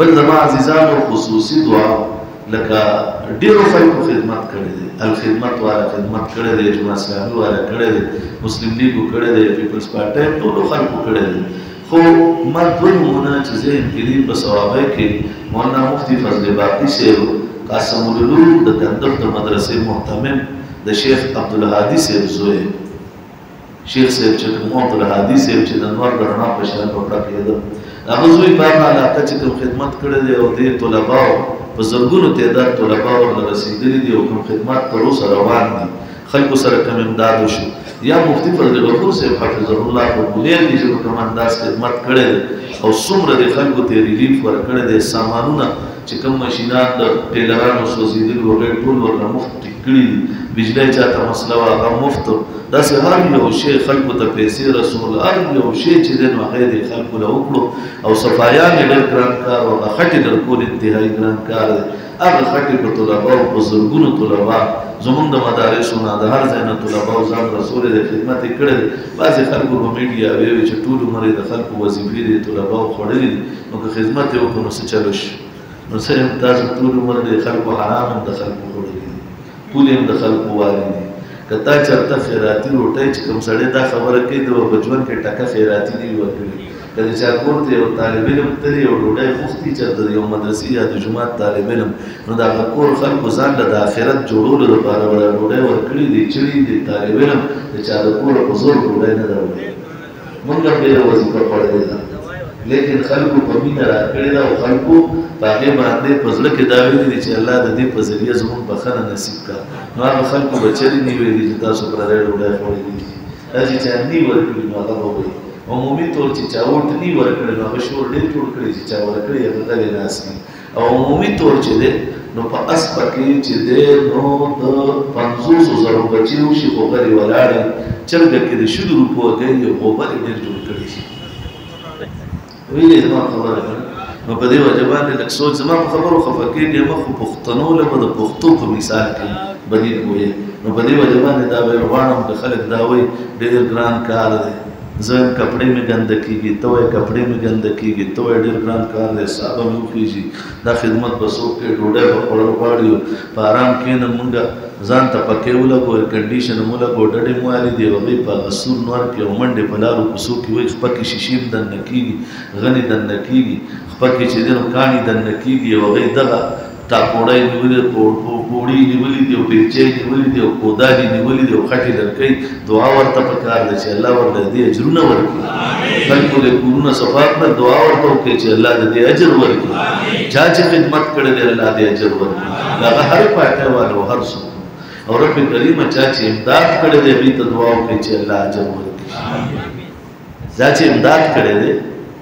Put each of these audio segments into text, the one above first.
بل زما عزیزانو خصوصي دعا لکه ډیرو خلکو خدمت کړی دی، الخدمت والا خدمت کړی دی، جماعت اسلامي والا کړی دی، مسلم لیګو کړی دی، پیپلز پارټۍ ټولو خلکو کړی دی. خو ما دوه نومونه چې ذهن کې دي په صوابۍ کې مولانا مفتي فضل باقي صاحب قاسم العلوم د کندف د مدرسې محتمم د شیخ عبدالهادي صاحب زوی شیخ صاحب چې کوم عبدالهادي صاحب چې د نور د رڼا په شان پکړه کېده هغه زوی په هغه علاقه چې کوم خدمت کړی دی او دې طلباو په زرګونو تعداد طلباو ورله رسېدلي دي او کوم خدمت تر اوسه روان دي خلکو سره کوم امداد وشو یا مفتی فضل غفور صاحب حفظه الله په بولیر دي چې کوم انداز خدمت کړی دی او څومره د خلکو ته ریلیف ورکړی دی سامانونه چې کوم ماشینات د ټیلرانو سوځېدلي وغیرې ټول ورله مفت کړي دي بجلی چاته مسله وه هغه مفت داسې هر یو شی خلکو ته پیسې رسول هر یو شی چې دی نو هغه یې خلکو له وکړو او صفایان یې ډېر ګران کار او هغه خټې درکول انتهایي ګران کار دی هغه خټې په طلباو په زرګونو طلبا زمونږ د مدارسو نه د هر ځای نه طلباو ځان رسولی دی خدمت یې کړی دی بعضې خلکو په میډیا ویوي چې ټول عمر یې د خلکو وظیفې دي طلباو خوړلي دي نو که خدمت یې وکړو نو څه چلو شي نو صرف تاسو ټول عمر د خلکو حرام هم د خلکو خوړلي دي ټول هم د خلکو والي دي که تا چېرته خیراتي روټۍ چې کوم سړی دا خبره کوي د به ژوند کې ټکه خیراتي نه وي ورکړي که د چا کور ته یو طالب علم تلي یو ډوډۍ غوښتي چېرته د یو مدرسې یا د جومات طالب علم نو د هغه کور خلکو ځان له د آخرت جوړولو لپاره به ډوډۍ ورکړي دي چړي دي طالب علم د چا د کوره په زور ډوډۍ نه ده وړې مونږ هم ډېره وظیفه خوړلې ده لیکن خلکو په مینه راکړې ده او خلکو په هغې باندې په زړه کې دا ویلي دي چې الله د دې په ذریعه زموږ بښنه نصیب کړه نو هغه خلکو به چرې نه ویلي چې تاسو پردی ډوډۍ خوړلي دي دا چې چا نی ورکړي نو هغه به وایي عمومي طور چې چا ورته نی ورکړی نو هغه شور ډېر جوړ کړی چې چا ورکړی هغه غلی ناست وي او عمومي طور چې دی نو په اسپه کې چې دی نو د 500,000 بچي وشي خو غلې ولاړې چرګه کې د 100 روپو هګۍ یو غوبل یې ډېر جوړ کړی شي ویلې زما خبره ده نو په دې وجه باندې لږ سوچ زما په خبرو خفه کېږي مخ خو پښتنو له به د پښتو په مثال کې بدیل وایي نو په دې وجه باندې دا ویل غواړم که خلک دا وایي ډېر ګران کار دی زه کپړې مې ګنده کېږي ته وایې کپړې مې ګنده کېږي ته وایې ډېر ګران کار دی صحابه مې وخېږي دا خدمت به څوک کوي ډوډۍ به خوړل غواړي په آرام کښېنم مونږ ځان ته پکې ولګو ایر کنډیشن هم ولګو ډډې مو والي دي هغوی په هغه سور نور کې او منډې په لارو کوڅو کې وایي خپه کې شیشې هم دننه کېږي غنې دننه کېږي خپه کې چې دی نو کاڼي دننه کېږي او هغوی دغه ټاپوړی نیولې پوړي نیولي دي او بیلچۍ نیولي دي او کودالي نیولي دي او خټې لرکۍ دعا ورته پکار ده چې الله ورله دې اجرونه ورکړي خلکو د کورونه صفا کړه دعا ورته وکړي چې الله د دې اجر ورکړي چا چې خدمت کړی دی الله دې اجر ورکړي هغه هر پاټۍ والا هر څوک او رب کریم چا چې امداد کړی دی هغوی ته دعا وکړي چې الله اجر ورکړي چا چې امداد کړی دی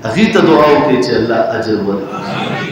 هغوی ته دعا وکړي چې الله اجر ورکړي